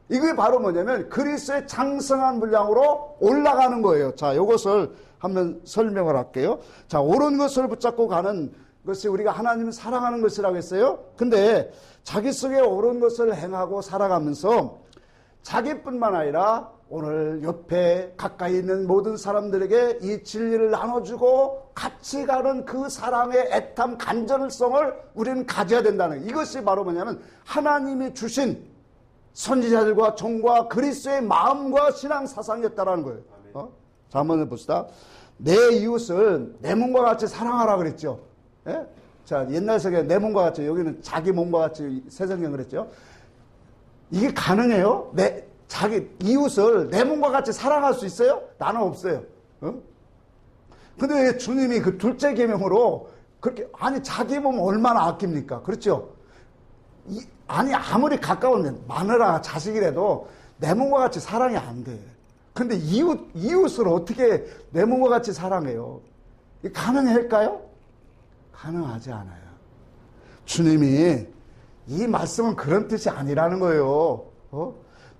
이게 바로 뭐냐면 그리스도의 장성한 분량으로 올라가는 거예요. 자, 이것을 한번 설명을 할게요. 자, 옳은 것을 붙잡고 가는 것이 우리가 하나님을 사랑하는 것이라고 했어요. 근데 자기 속에 옳은 것을 행하고 살아가면서 자기뿐만 아니라 오늘 옆에 가까이 있는 모든 사람들에게 이 진리를 나눠주고 같이 가는 그 사랑의 애탐 간절성을 우리는 가져야 된다는, 이것이 바로 뭐냐면 하나님이 주신 선지자들과 종과 그리스도의 마음과 신앙 사상이었다라는 거예요. 자, 한번 봅시다. 내 이웃을 내 몸과 같이 사랑하라 그랬죠. 예? 자, 옛날 세계 내 몸과 같이, 여기는 자기 몸과 같이 새성경 그랬죠. 이게 가능해요? 자기 이웃을 내 몸과 같이 사랑할 수 있어요? 나는 없어요. 근데 왜 주님이 그 둘째 계명으로 그렇게, 아니 자기 몸 얼마나 아낍니까? 그렇죠? 아니 아무리 가까운 마누라 자식이라도 내 몸과 같이 사랑이 안 돼. 근데 이웃을 어떻게 내 몸과 같이 사랑해요? 이게 가능할까요? 가능하지 않아요. 주님이 이 말씀은 그런 뜻이 아니라는 거예요.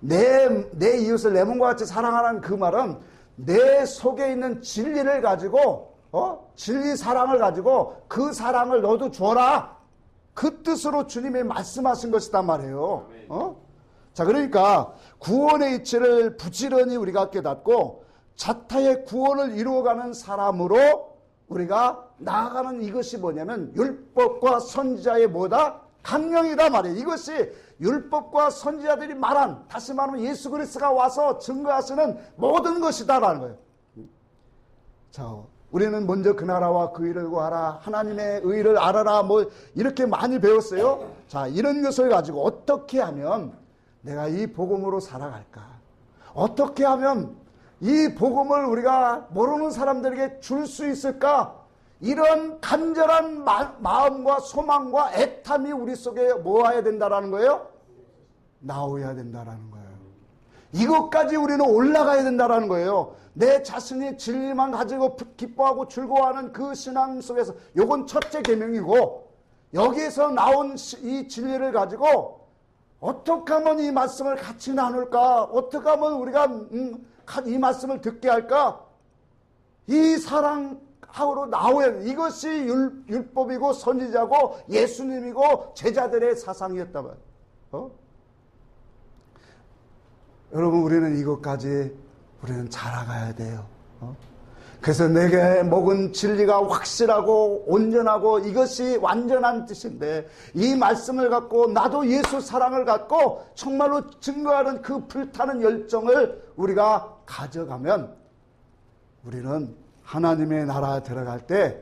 내 이웃을 내 몸과 같이 사랑하라는 그 말은 내 속에 있는 진리를 가지고 진리 사랑을 가지고 그 사랑을 너도 줘라, 그 뜻으로 주님이 말씀하신 것이단 말이에요. 자, 그러니까 구원의 이치를 부지런히 우리가 깨닫고 자타의 구원을 이루어가는 사람으로 우리가 나아가는, 이것이 뭐냐면 율법과 선지자의 뭐다? 강령이다 말이에요. 이것이 율법과 선지자들이 말한, 다시 말하면 예수 그리스도가 와서 증거하시는 모든 것이다라는 거예요. 자, 우리는 먼저 그 나라와 그 일을 구하라, 하나님의 의를 알아라, 뭐 이렇게 많이 배웠어요. 자, 이런 것을 가지고 어떻게 하면 내가 이 복음으로 살아갈까? 어떻게 하면 이 복음을 우리가 모르는 사람들에게 줄 수 있을까? 이런 간절한 마음과 소망과 애탐이 우리 속에 모아야 된다라는 거예요? 나오야 된다라는 거예요. 이것까지 우리는 올라가야 된다라는 거예요. 내 자신이 진리만 가지고 기뻐하고 즐거워하는 그 신앙 속에서, 요건 첫째 계명이고, 여기에서 나온 이 진리를 가지고 어떻게 하면 이 말씀을 같이 나눌까? 어떻게 하면 우리가 이 말씀을 듣게 할까? 이 사랑하러 나오야 돼. 이것이 율법이고 선지자고 예수님이고 제자들의 사상이었다 말이에요. 여러분, 우리는 이것까지 우리는 자라가야 돼요. 그래서 내게 먹은 진리가 확실하고 온전하고 이것이 완전한 뜻인데, 이 말씀을 갖고 나도 예수 사랑을 갖고 정말로 증거하는 그 불타는 열정을 우리가 가져가면 우리는 하나님의 나라에 들어갈 때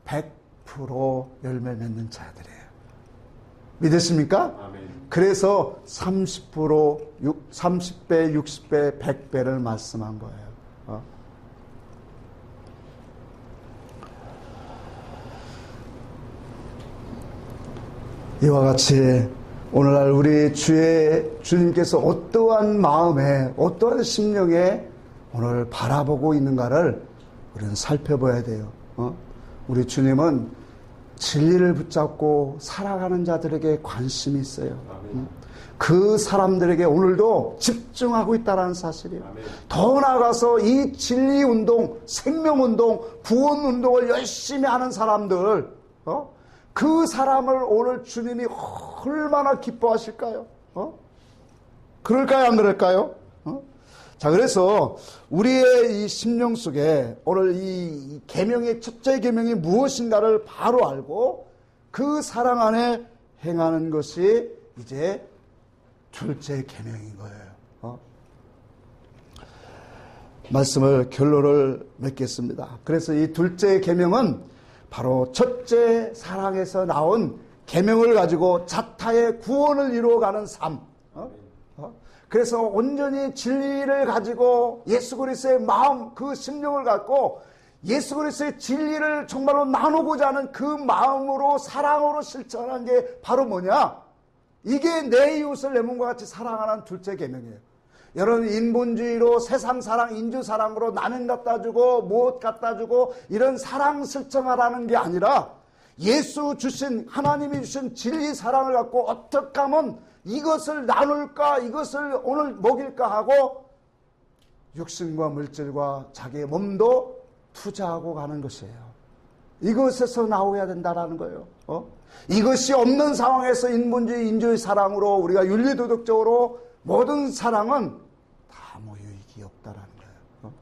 100% 열매 맺는 자들이에요. 믿으십니까? 아멘. 그래서 30%, 30배, 60배, 100배를 말씀한 거예요. 이와 같이 오늘날 우리 주님께서 어떠한 마음에, 어떠한 심령에 오늘 바라보고 있는가를 우리는 살펴봐야 돼요. 우리 주님은 진리를 붙잡고 살아가는 자들에게 관심이 있어요. 그 사람들에게 오늘도 집중하고 있다는 사실이에요. 더 나아가서 이 진리 운동, 생명 운동, 구원 운동을 열심히 하는 사람들, 그 사람을 오늘 주님이 얼마나 기뻐하실까요? 그럴까요? 안 그럴까요? 자, 그래서 우리의 이 심령 속에 오늘 이 계명의 첫째 계명이 무엇인가를 바로 알고 그 사랑 안에 행하는 것이 이제 둘째 계명인 거예요. 말씀을 결론을 맺겠습니다. 그래서 이 둘째 계명은 바로 첫째 사랑에서 나온 계명을 가지고 자타의 구원을 이루어가는 삶. 그래서 온전히 진리를 가지고 예수 그리스도의 마음, 그 심령을 갖고 예수 그리스도의 진리를 정말로 나누고자 하는 그 마음으로 사랑으로 실천하는 게 바로 뭐냐? 이게 내 이웃을 내 몸과 같이 사랑하는 둘째 계명이에요. 여러분, 인본주의로 세상 사랑, 인주 사랑으로 남인 갖다 주고 무엇 갖다 주고 이런 사랑 실천하라는 게 아니라 예수 주신, 하나님이 주신 진리 사랑을 갖고 어떻게 하면 이것을 나눌까, 이것을 오늘 먹일까 하고 육신과 물질과 자기의 몸도 투자하고 가는 것이에요. 이것에서 나오야 된다라는 거예요. 이것이 없는 상황에서 인본주의, 인주의 사랑으로 우리가 윤리도덕적으로 모든 사랑은 다 아무 유익이 없다라는 거예요.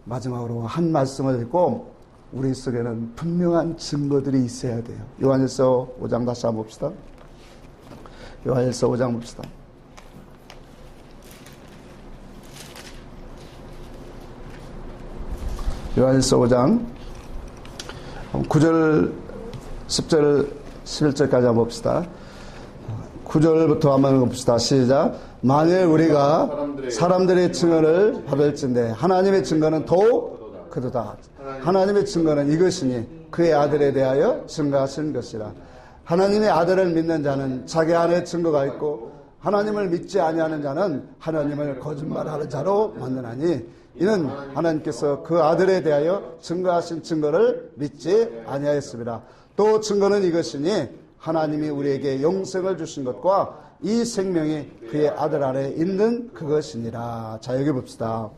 마지막으로 한 말씀을 읽고 우리 속에는 분명한 증거들이 있어야 돼요. 요한일서 5장 다시 한번 봅시다. 요한일서 5장 봅시다. 요한일서 5장 9절, 10절, 11절까지 한번 봅시다. 9절부터 한번 봅시다. 시작. 만일 우리가 사람들의 증언을 받을진대 하나님의 증거는 더욱 크도다. 하나님의 증거는 이것이니 그의 아들에 대하여 증거하신 것이라. 하나님의 아들을 믿는 자는 자기 안에 증거가 있고 하나님을 믿지 아니하는 자는 하나님을 거짓말하는 자로 만드나니 이는 하나님께서 그 아들에 대하여 증거하신 증거를 믿지 아니하였습니다. 또 증거는 이것이니 하나님이 우리에게 영생을 주신 것과 이 생명이 그의 아들 안에 있는 그것이니라. 자, 여기 봅시다.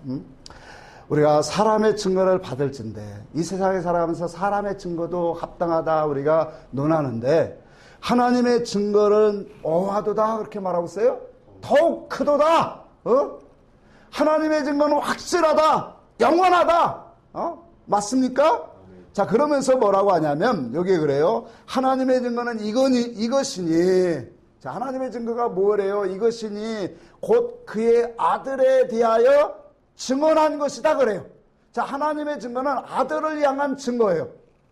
우리가 사람의 증거를 받을진데 이 세상에 살아가면서 사람의 증거도 합당하다 우리가 논하는데 하나님의 증거는 어하도다 그렇게 말하고 있어요. 더욱 크도다. 하나님의 증거는 확실하다. 영원하다. 맞습니까? 자, 그러면서 뭐라고 하냐면 여기 그래요. 하나님의 증거는 이것이니. 자, 하나님의 증거가 뭐래요? 이것이니 곧 그의 아들에 대하여 증언한 것이다 그래요. 자, 하나님의 증거는 아들을 향한 증거예요.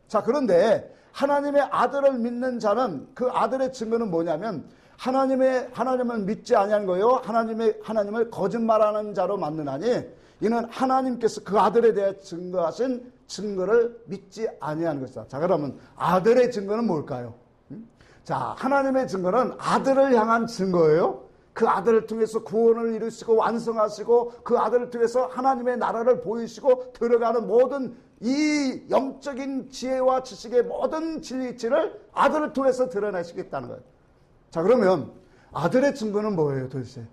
자, 그런데 하나님의 아들을 믿는 자는 그 아들의 증거는 뭐냐면 하나님을 믿지 아니한 거요. 하나님을 거짓말하는 자로 만드나니 이는 하나님께서 그 아들에 대해 증거하신 증거를 믿지 아니하는 것이다. 자, 그러면 아들의 증거는 뭘까요? 자, 하나님의 증거는 아들을 향한 증거예요. 그 아들을 통해서 구원을 이루시고 완성하시고 그 아들을 통해서 하나님의 나라를 보이시고 들어가는 모든 이 영적인 지혜와 지식의 모든 진리치를 아들을 통해서 드러내시겠다는 거예요. 자, 그러면 아들의 증거는 뭐예요 도대체?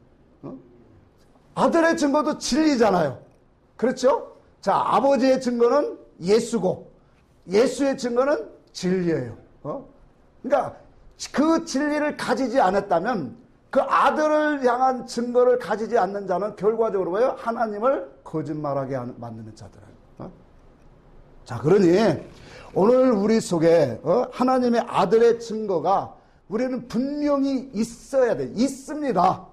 아들의 증거도 진리잖아요. 그렇죠? 자, 아버지의 증거는 예수고 예수의 증거는 진리예요. 그러니까 그 진리를 가지지 않았다면 그 아들을 향한 증거를 가지지 않는 자는 결과적으로 뭐예요? 하나님을 거짓말하게 만드는 자들이에요. 자, 그러니 오늘 우리 속에 하나님의 아들의 증거가 우리는 분명히 있어야 돼. 있습니다.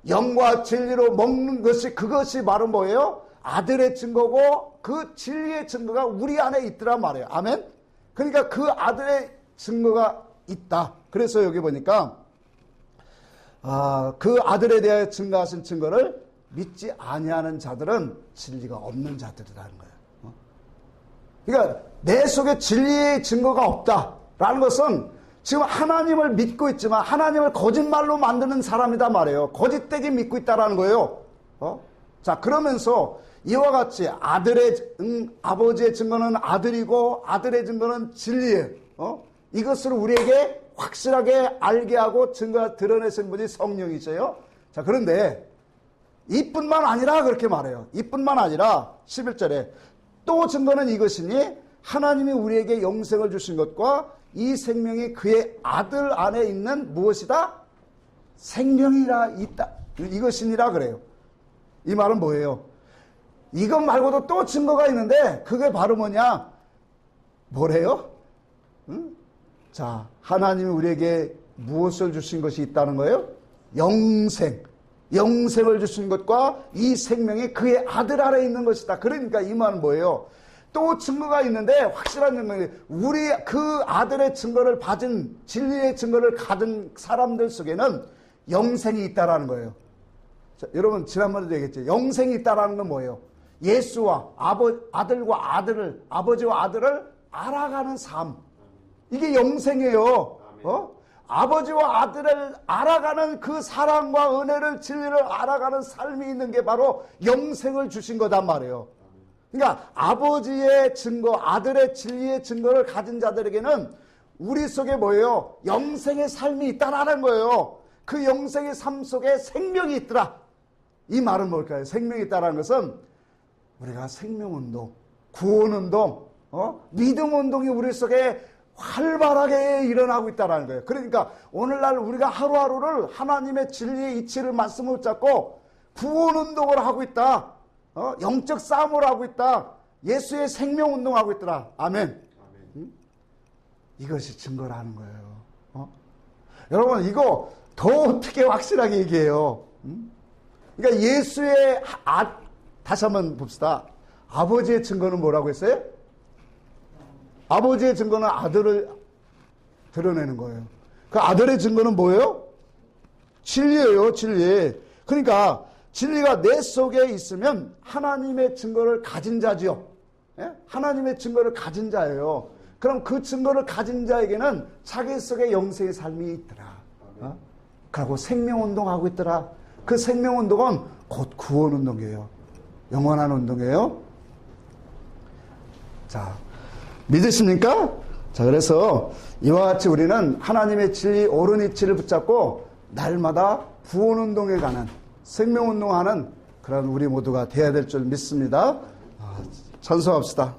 영과 진리로 먹는 것이 그것이 바로 뭐예요? 아들의 증거고 그 진리의 증거가 우리 안에 있더란 말이에요. 아멘? 그러니까 그 아들의 증거가 있다. 그래서 여기 보니까 그 아들에 대해 증거하신 증거를 믿지 아니하는 자들은 진리가 없는 자들이라는 거예요. 그러니까 내 속에 진리의 증거가 없다라는 것은 지금 하나님을 믿고 있지만 하나님을 거짓말로 만드는 사람이다 말이에요. 거짓되게 믿고 있다라는 거예요. 자, 그러면서 이와 같이 아버지의 증거는 아들이고 아들의 증거는 진리예요. 이것을 우리에게 확실하게 알게 하고 증거 드러내신 분이 성령이세요. 자, 그런데 이뿐만 아니라 그렇게 말해요. 이뿐만 아니라 11절에 또 증거는 이것이니 하나님이 우리에게 영생을 주신 것과 이 생명이 그의 아들 안에 있는 무엇이다? 생명이라 있다. 이것이니라 그래요. 이 말은 뭐예요? 이것 말고도 또 증거가 있는데 그게 바로 뭐냐? 뭐래요? 자, 하나님이 우리에게 무엇을 주신 것이 있다는 거예요? 영생을 주신 것과 이 생명이 그의 아들 안에 있는 것이다. 그러니까 이 말은 뭐예요? 또 증거가 있는데 확실한 증거는 우리 그 아들의 증거를 받은 진리의 증거를 가진 사람들 속에는 영생이 있다라는 거예요. 자, 여러분 지난번에도 얘기했죠. 영생이 있다라는 건 뭐예요? 예수와 아버지와 아들을 알아가는 삶. 이게 영생이에요. 아버지와 아들을 알아가는 그 사랑과 은혜를, 진리를 알아가는 삶이 있는 게 바로 영생을 주신 거단 말이에요. 그러니까 아버지의 증거, 아들의 진리의 증거를 가진 자들에게는 우리 속에 뭐예요? 영생의 삶이 있다라는 거예요. 그 영생의 삶 속에 생명이 있더라. 이 말은 뭘까요? 생명이 있다라는 것은 우리가 생명운동, 구원운동, 믿음운동이 우리 속에 활발하게 일어나고 있다는 거예요. 그러니까 오늘날 우리가 하루하루를 하나님의 진리의 이치를 말씀을 붙잡고 구원운동을 하고 있다. 영적 싸움을 하고 있다. 예수의 생명운동하고 있더라. 아멘. 이것이 증거라는 거예요. 여러분 이거 더 어떻게 확실하게 얘기해요. 그러니까 예수의 다시 한번 봅시다. 아버지의 증거는 뭐라고 했어요? 아버지의 증거는 아들을 드러내는 거예요. 그 아들의 증거는 뭐예요? 진리예요, 진리. 그러니까 진리가 내 속에 있으면 하나님의 증거를 가진 자지요. 예? 하나님의 증거를 가진 자예요. 그럼 그 증거를 가진 자에게는 자기 속에 영생의 삶이 있더라. 그리고 생명운동하고 있더라. 그 생명운동은 곧 구원운동이에요. 영원한 운동이에요. 자, 믿으십니까? 자, 그래서 이와 같이 우리는 하나님의 진리, 옳은 이치를 붙잡고 날마다 구원운동에 가는, 생명운동하는 그런 우리 모두가 되어야 될 줄 믿습니다. 찬송합시다.